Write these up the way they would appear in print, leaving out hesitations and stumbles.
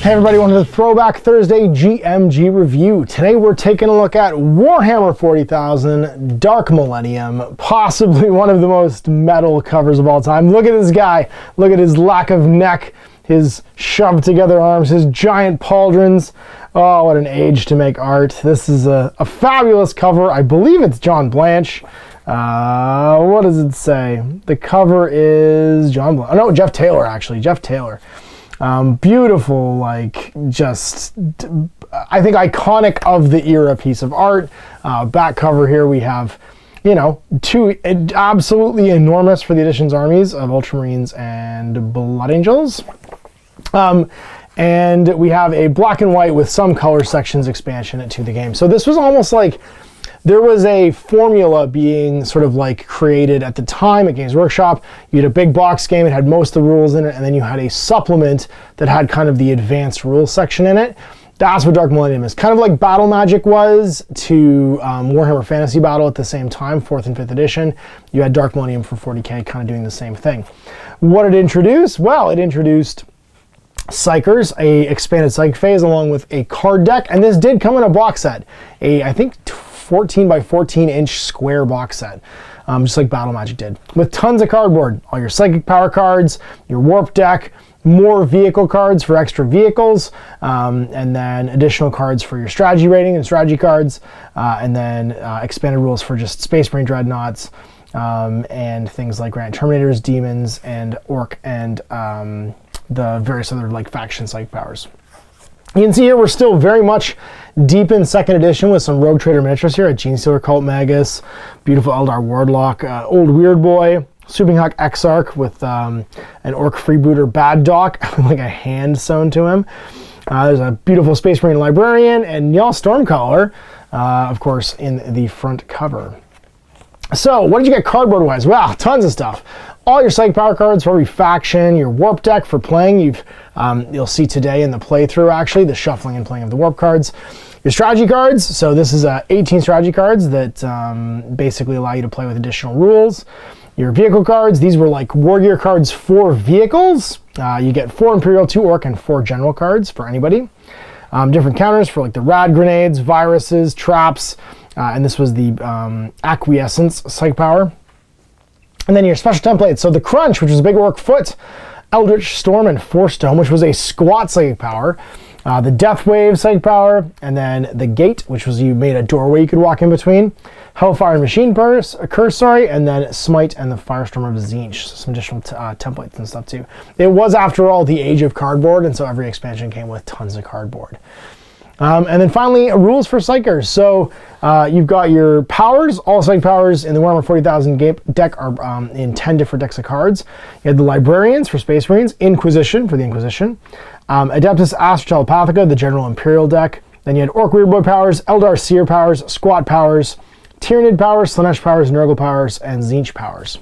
Hey everybody, welcome to the Throwback Thursday GMG review. Today we're taking a look at Warhammer 40,000 Dark Millennium, possibly one of the most metal covers of all time. Look at this guy. Look at his lack of neck, his shoved together arms, his giant pauldrons. Oh, what an age to make art. This is a fabulous cover. I believe it's John Blanche. What does it say? The cover is John Blanche. Oh no, Jeff Taylor actually. Jeff Taylor. Beautiful, like, just, I think, iconic of the era piece of art. Back cover here we have, you know, two absolutely enormous for the edition's armies of Ultramarines and Blood Angels. And we have a black and white with some color sections expansion to the game. So this was almost like there was a formula being sort of like created at the time at Games Workshop. You had a big box game, it had most of the rules in it, and then you had a supplement that had kind of the advanced rules section in it. That's what Dark Millennium is. Kind of like Battle Magic was to Warhammer Fantasy Battle at the same time, 4th and 5th edition. You had Dark Millennium for 40k kind of doing the same thing. What did it introduce? Well, it introduced Psychers, a expanded Psych phase, along with a card deck, and this did come in a box set. I think 14 by 14 inch square box set, just like Battle Magic did, with tons of cardboard, all your psychic power cards, your warp deck, more vehicle cards for extra vehicles, and then additional cards for your strategy rating and strategy cards, and then expanded rules for just Space Marine Dreadnoughts, and things like Grand Terminators, Demons, and Orc, and the various other like faction psychic powers. You can see here we're still very much deep in 2nd edition with some Rogue Trader miniatures here, a Genestealer Cult Magus, beautiful Eldar Wardlock, Old Weird Boy, Swooping Hawk Exarch with an Orc Freebooter Bad Doc, like a hand sewn to him. There's a beautiful Space Marine Librarian and Njal Stormcaller, of course, in the front cover. So, what did you get cardboard-wise? Well, tons of stuff. All your psychic power cards for every faction, your warp deck for playing. You'll see today in the playthrough, actually, the shuffling and playing of the warp cards. Your strategy cards. So this is 18 strategy cards that basically allow you to play with additional rules. Your vehicle cards. These were like war gear cards for vehicles. You get 4 Imperial, 2 Orc, and 4 General cards for anybody. Different counters for like the rad grenades, viruses, traps, and this was the Acquiescence psych power. And then your special templates. So the Crunch, which was a big Orc foot, Eldritch Storm, and Force Dome, which was a squat psychic power. The Death Wave psychic power, and then the Gate, which was you made a doorway you could walk in between. Hellfire and Machine Curse, and then Smite and the Firestorm of Tzeentch. So some additional templates and stuff too. It was, after all, the age of cardboard, and so every expansion came with tons of cardboard. And then finally, rules for Psychers. So you've got your powers. All Psych powers in the Warhammer 40,000 deck are in 10 different decks of cards. You had the Librarians for Space Marines, Inquisition for the Inquisition, Adeptus Astra Telepathica, the General Imperial deck. Then you had Orc Weird Boy powers, Eldar Seer powers, Squat powers, Tyranid powers, Slaanesh powers, Nurgle powers, and Tzeentch powers.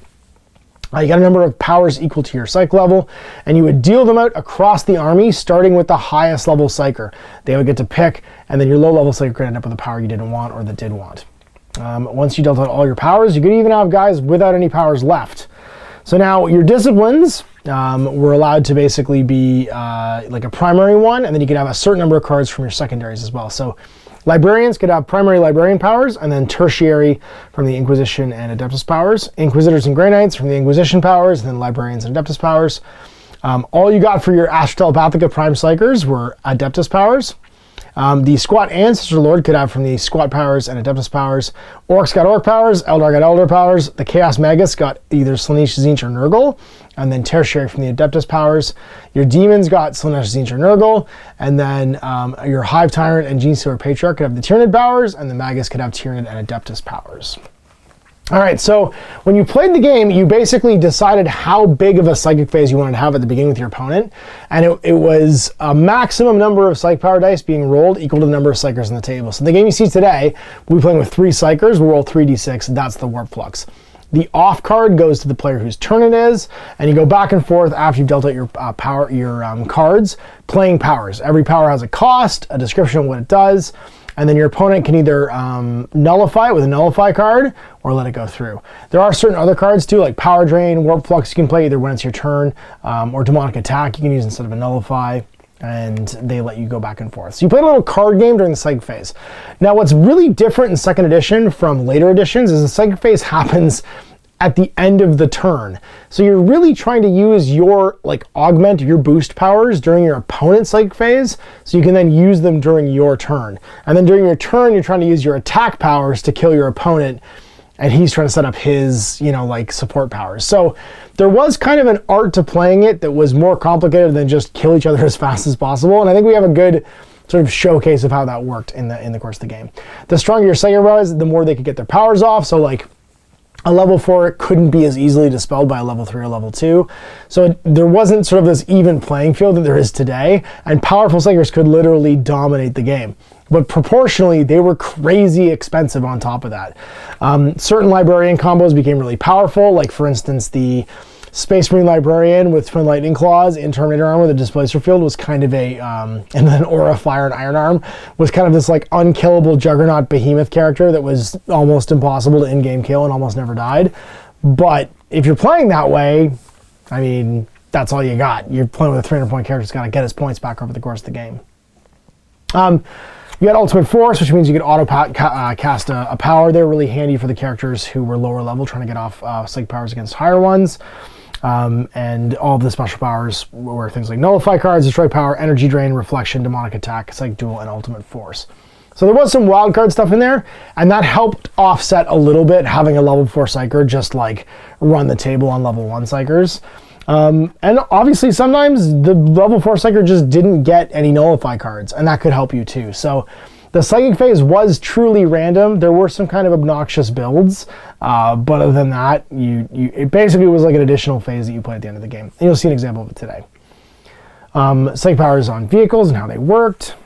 You got a number of powers equal to your Psych level, and you would deal them out across the army, starting with the highest level Psycher. They would get to pick, and then your low level Psycher could end up with a power you didn't want or that did want. Once you dealt out all your powers, you could even have guys without any powers left. So now your disciplines were allowed to basically be like a primary one, and then you could have a certain number of cards from your secondaries as well. So Librarians could have primary Librarian powers, and then tertiary from the Inquisition and Adeptus powers. Inquisitors and Grey Knights from the Inquisition powers, and then Librarians and Adeptus powers. All you got for your Astra Telepathica Prime Psychers were Adeptus powers. The Squat Ancestor Lord could have from the Squat powers and Adeptus powers. Orcs got Orc powers, Eldar got Eldar powers. The Chaos Magus got either Slaanesh, Tzeentch, or Nurgle, and then tertiary from the Adeptus powers. Your Demons got Slaanesh, Tzeentch, or Nurgle, and then your Hive Tyrant and Genestealer Patriarch could have the Tyranid powers, and the Magus could have Tyranid and Adeptus powers. All right, so when you played the game, you basically decided how big of a psychic phase you wanted to have at the beginning with your opponent, and it was a maximum number of psych power dice being rolled equal to the number of psychers on the table. So the game you see today, we'll be playing with 3 psychers, we'll roll 3d6, and that's the Warp Flux. The off card goes to the player whose turn it is, and you go back and forth after you've dealt out your cards, playing powers. Every power has a cost, a description of what it does, and then your opponent can either nullify it with a nullify card or let it go through. There are certain other cards too, like Power Drain, Warp Flux, you can play either when it's your turn, or Demonic Attack you can use instead of a nullify. and they let you go back and forth. So you played a little card game during the psychic phase. Now what's really different in second edition from later editions is the psychic phase happens at the end of the turn. So you're really trying to use your, like, augment your boost powers during your opponent's psychic phase, so you can then use them during your turn. And then during your turn, you're trying to use your attack powers to kill your opponent, and he's trying to set up his, you know, like, support powers. So there was kind of an art to playing it that was more complicated than just kill each other as fast as possible, and I think we have a good sort of showcase of how that worked in the course of the game. The stronger your psychic was, the more they could get their powers off, so like, a level 4 couldn't be as easily dispelled by a level 3 or level 2. So there wasn't sort of this even playing field that there is today, and powerful psychics could literally dominate the game. But proportionally, they were crazy expensive on top of that. Certain librarian combos became really powerful, like for instance, the Space Marine Librarian with Twin Lightning Claws in Terminator armor, the Displacer Field was kind of a, and then Aura, Fire, and Iron Arm was kind of this like unkillable juggernaut behemoth character that was almost impossible to in-game kill and almost never died. But if you're playing that way, I mean, that's all you got. You're playing with a 300-point character that's got to get his points back over the course of the game. You got Ultimate Force, which means you could cast a power. They're really handy for the characters who were lower level trying to get off psychic powers against higher ones. And all of the special powers were things like Nullify cards, Destroy Power, Energy Drain, Reflection, Demonic Attack, Psychic Duel, and Ultimate Force. So there was some wild card stuff in there, and that helped offset a little bit having a level 4 Psyker just like run the table on level 1 Psykers. And obviously sometimes the level 4 Psyker just didn't get any Nullify cards, and that could help you too. So the Psychic phase was truly random. There were some kind of obnoxious builds, but other than that, it basically was like an additional phase that you play at the end of the game. And you'll see an example of it today. Psychic powers on vehicles and how they worked.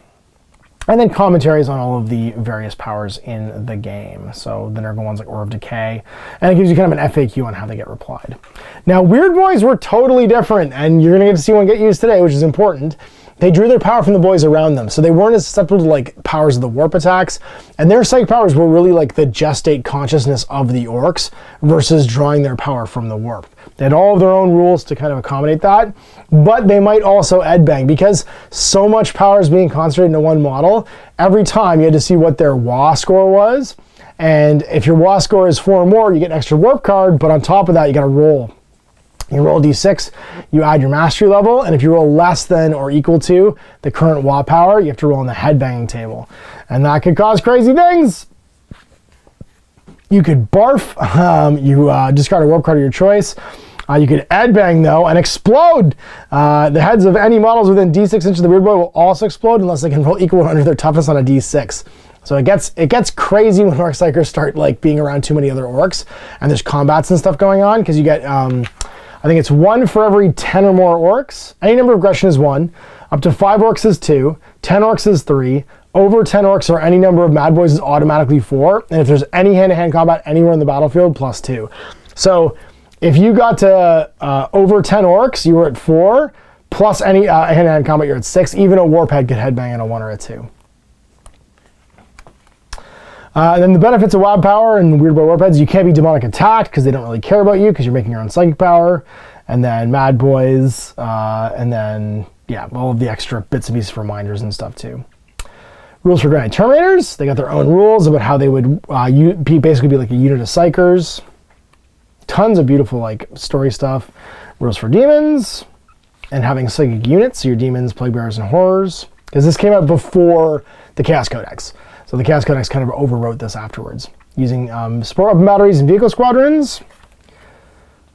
And then commentaries on all of the various powers in the game. So the notable ones like Orb of Decay. And it gives you kind of an FAQ on how they get replied. Now, Weird Boys were totally different, and you're going to get to see one get used today, which is important. They drew their power from the boys around them, so they weren't as susceptible to like powers of the warp attacks, and their psychic powers were really like the gestate consciousness of the orcs versus drawing their power from the warp. They had all of their own rules to kind of accommodate that, but they might also edbang because so much power is being concentrated into one model. Every time you had to see what their WA score was, and if your WA score is 4 or more, you get an extra warp card, but on top of that, you got to roll. You roll a d6, you add your mastery level, and if you roll less than or equal to the current WA power, you have to roll on the headbanging table. And that could cause crazy things. You could barf, you discard a warp card of your choice. You could headbang though and explode. The heads of any models within d6 inches of the Weird Boy will also explode unless they can roll equal or under their toughness on a d6. So it gets crazy when Orc Psychers start like being around too many other orcs and there's combats and stuff going on, because you get I think it's 1 for every 10 or more orcs. Any number of aggression is 1. Up to 5 orcs is 2. 10 orcs is 3. Over 10 orcs or any number of mad boys is automatically 4. And if there's any hand-to-hand combat anywhere in the battlefield, plus 2. So if you got to over 10 orcs, you were at 4. Plus any hand-to-hand combat, you're at 6. Even a warp head could headbang in a 1 or a 2. And then the benefits of WAB power and Weird Boy Warpheads, you can't be demonic attacked because they don't really care about you because you're making your own psychic power. And then Mad Boys, and then, yeah, all of the extra bits and pieces for reminders and stuff too. Rules for Granite Terminators, they got their own rules about how they would basically be like a unit of psychers. Tons of beautiful like story stuff. Rules for Demons, and having psychic units, so your demons, plague bearers, and horrors. Because this came out before the Chaos Codex. So the Chaos Codex kind of overwrote this afterwards. Using support weapon batteries and vehicle squadrons,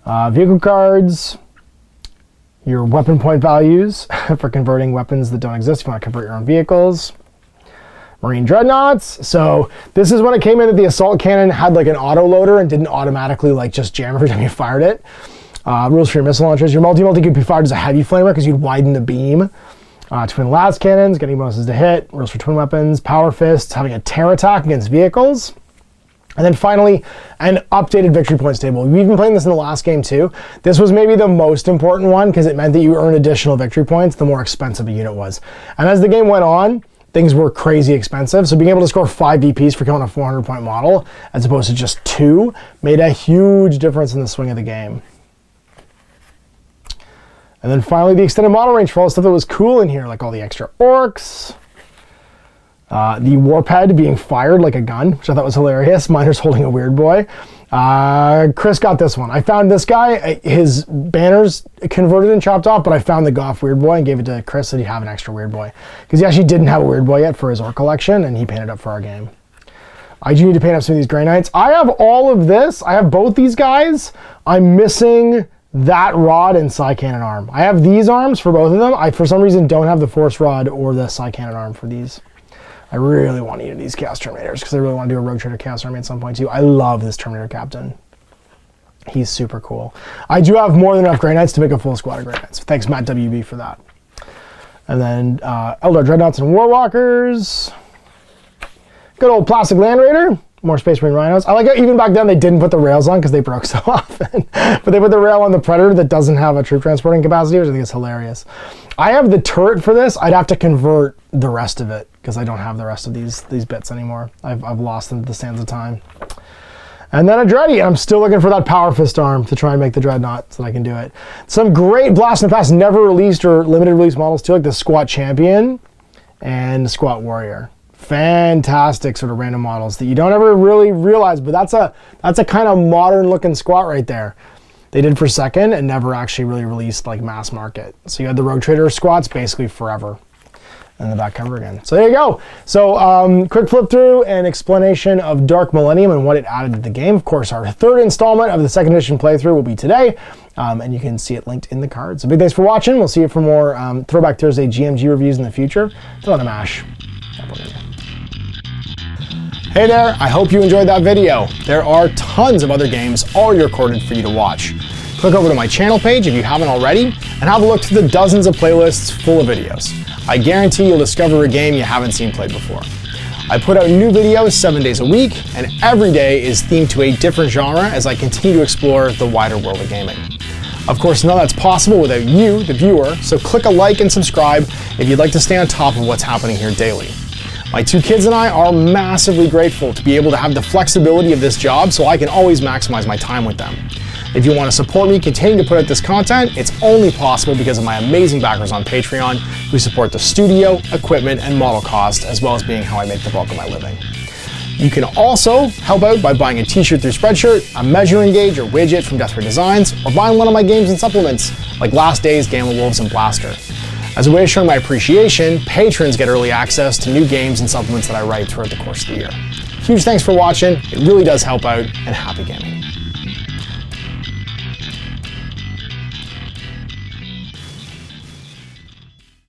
vehicle cards, your weapon point values for converting weapons that don't exist if you want to convert your own vehicles, Marine Dreadnoughts. So this is when it came in that the assault cannon had like an auto loader and didn't automatically like just jam every time you fired it. Rules for your missile launchers. Your multi-multi could be fired as a heavy flamer because you'd widen the beam. Twin las cannons, getting bonuses to hit. Rules for twin weapons. Power fists, having a tear attack against vehicles. And then finally, an updated victory points table. We've been playing this in the last game too. This was maybe the most important one because it meant that you earn additional victory points the more expensive a unit was. And as the game went on, things were crazy expensive. So being able to score 5 VPs for killing a 400-point model as opposed to just 2 made a huge difference in the swing of the game. And then finally the extended model range for all the stuff that was cool in here, like all the extra orcs. The warped being fired like a gun, which I thought was hilarious. Miner's holding a weird boy. Chris got this one. I found this guy, his banners converted and chopped off, but I found the Goth weird boy and gave it to Chris so he'd have an extra weird boy. Because he actually didn't have a weird boy yet for his orc collection, and he painted up for our game. I do need to paint up some of these Grey Knights. I have all of this. I have both these guys. I'm missing that rod and Psy Cannon arm. I have these arms for both of them. I, for some reason, don't have the Force rod or the Psy Cannon arm for these. I really want to use these Chaos Terminators because I really want to do a Rogue Trader Chaos Army at some point too. I love this Terminator Captain. He's super cool. I do have more than enough Grey Knights to make a full squad of Grey Knights. Thanks, Matt WB, for that. And then Eldar Dreadnoughts and Warwalkers. Good old plastic Land Raider. More Space Marine Rhinos. I like how even back then they didn't put the rails on because they broke so often. But they put the rail on the Predator that doesn't have a troop transporting capacity, which I think is hilarious. I have the turret for this. I'd have to convert the rest of it because I don't have the rest of these bits anymore. I've lost them to the sands of time. And then a Dready. I'm still looking for that Power Fist arm to try and make the Dreadnought so that I can do it. Some great Blast in the Past never released or limited release models too, like the Squat Champion and the Squat Warrior. Fantastic sort of random models that you don't ever really realize, but that's a kind of modern looking squat right there. They did for second and never actually really released like mass market. So you had the Rogue Trader squats basically forever. And the back cover again. So there you go. So quick flip through and explanation of Dark Millennium and what it added to the game. Of course, our third installment of the second edition playthrough will be today. And you can see it linked in the cards. So big thanks for watching. We'll see you for more Throwback Thursday GMG reviews in the future. Still on a mash. Hey there, I hope you enjoyed that video. There are tons of other games already recorded for you to watch. Click over to my channel page if you haven't already, and have a look through the dozens of playlists full of videos. I guarantee you'll discover a game you haven't seen played before. I put out new videos 7 days a week, and every day is themed to a different genre as I continue to explore the wider world of gaming. Of course, none of that's possible without you, the viewer, so click a like and subscribe if you'd like to stay on top of what's happening here daily. My two kids and I are massively grateful to be able to have the flexibility of this job so I can always maximize my time with them. If you want to support me continuing to put out this content, it's only possible because of my amazing backers on Patreon who support the studio, equipment, and model cost, as well as being how I make the bulk of my living. You can also help out by buying a t-shirt through Spreadshirt, a measuring gauge or widget from Death Ray Designs, or buying one of my games and supplements like Last Days, Gamma Wolves, and Blaster. As a way of showing my appreciation, patrons get early access to new games and supplements that I write throughout the course of the year. Huge thanks for watching, it really does help out, and happy gaming.